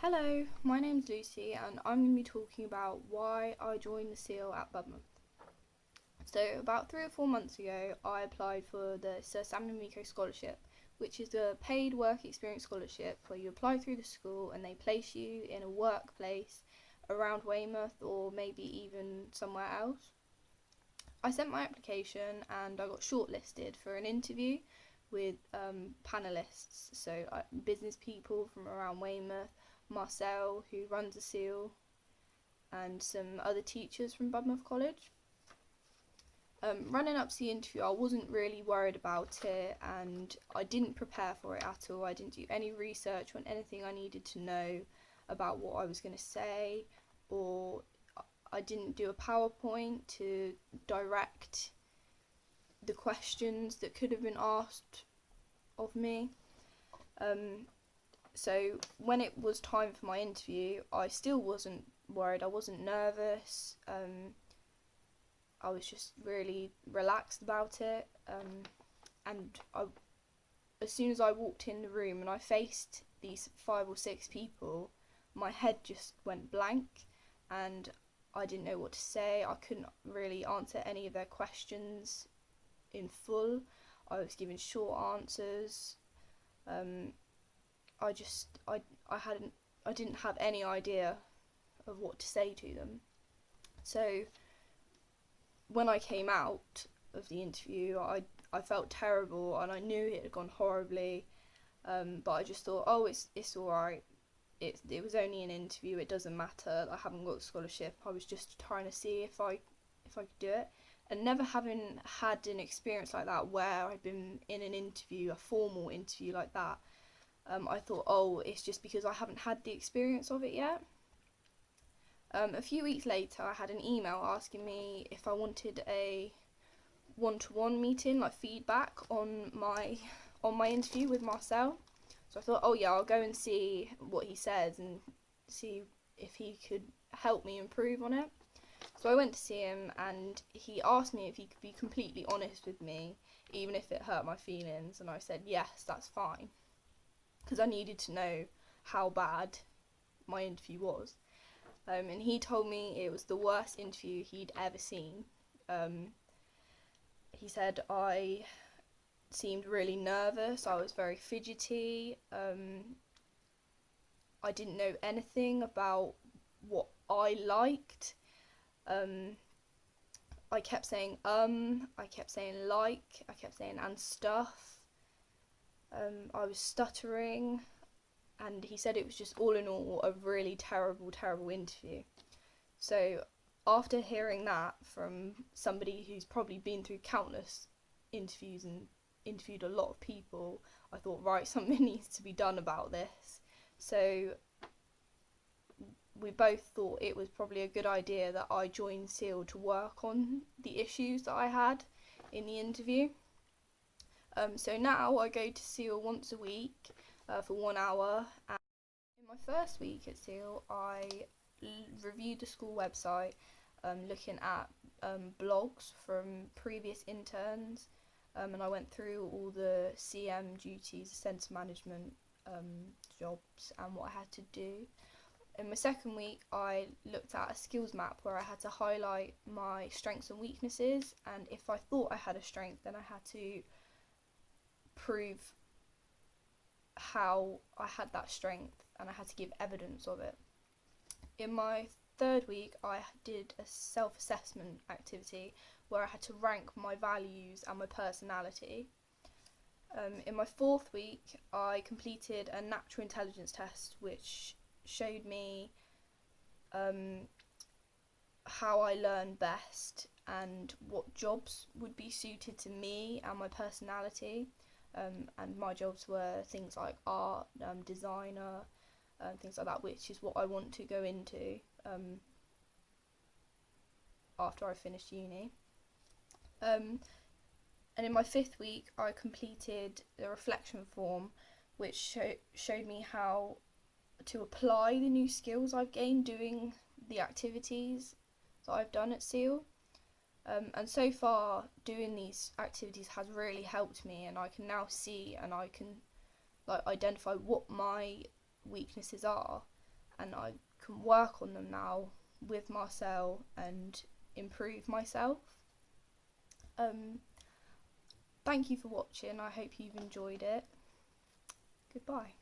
Hello, my name's Lucy and I'm going to be talking about why I joined the CEIL at Budmouth. So about 3 or 4 months ago I applied for the Sir Samuel Miko Scholarship, which is a paid work experience scholarship where you apply through the school and they place you in a workplace around Weymouth or maybe even somewhere else. I sent my application and I got shortlisted for an interview with panellists, so business people from around Weymouth, Marcel, who runs the CEIL, and some other teachers from Budmouth College. Running up to the interview, I wasn't really worried about it and I didn't prepare for it at all. I didn't do any research on anything I needed to know about what I was going to say, or I didn't do a PowerPoint to direct the questions that could have been asked of me. So when it was time for my interview, I still wasn't worried. I wasn't nervous. I was just really relaxed about it. As soon as I walked in the room and I faced these 5 or 6 people, my head just went blank and I didn't know what to say. I couldn't really answer any of their questions in full. I was given short answers. I didn't have any idea of what to say to them. So when I came out of the interview, I felt terrible and I knew it had gone horribly. But I just thought, oh, it's all right. It was only an interview. It doesn't matter. I haven't got a scholarship. I was just trying to see if I could do it. And never having had an experience like that where I'd been in an interview, a formal interview like that, I thought, oh, it's just because I haven't had the experience of it yet. A few weeks later, I had an email asking me if I wanted a one-to-one meeting, like feedback on my interview with Marcel. So I thought, oh yeah, I'll go and see what he says and see if he could help me improve on it. So I went to see him and he asked me if he could be completely honest with me, even if it hurt my feelings, and I said yes, that's fine, because I needed to know how bad my interview was. And he told me it was the worst interview he'd ever seen. He said I seemed really nervous, I was very fidgety, I didn't know anything about what I liked. I kept saying I kept saying like, I kept saying and stuff. I was stuttering, and he said it was just all in all a really terrible interview. So after hearing that from somebody who's probably been through countless interviews and interviewed a lot of people, I thought, right, something needs to be done about this. So we both thought it was probably a good idea that I joined CEIL to work on the issues that I had in the interview. So now I go to CEIL once a week for 1 hour. And in my first week at CEIL, I reviewed the school website, looking at blogs from previous interns, and I went through all the CM duties, centre management jobs, and what I had to do. In my second week, I looked at a skills map where I had to highlight my strengths and weaknesses, and if I thought I had a strength, then I had to prove how I had that strength, and I had to give evidence of it. In my third week, I did a self-assessment activity where I had to rank my values and my personality. In my fourth week, I completed a natural intelligence test, which showed me how I learn best and what jobs would be suited to me and my personality. And my jobs were things like art, designer, things like that, which is what I want to go into after I finish uni. And in my fifth week, I completed the reflection form, which showed me how to apply the new skills I've gained doing the activities that I've done at CEIL. And so far, doing these activities has really helped me, and I can now see and I can identify what my weaknesses are. and I can work on them now with Marcel and improve myself. Thank you for watching. I hope you've enjoyed it. Goodbye.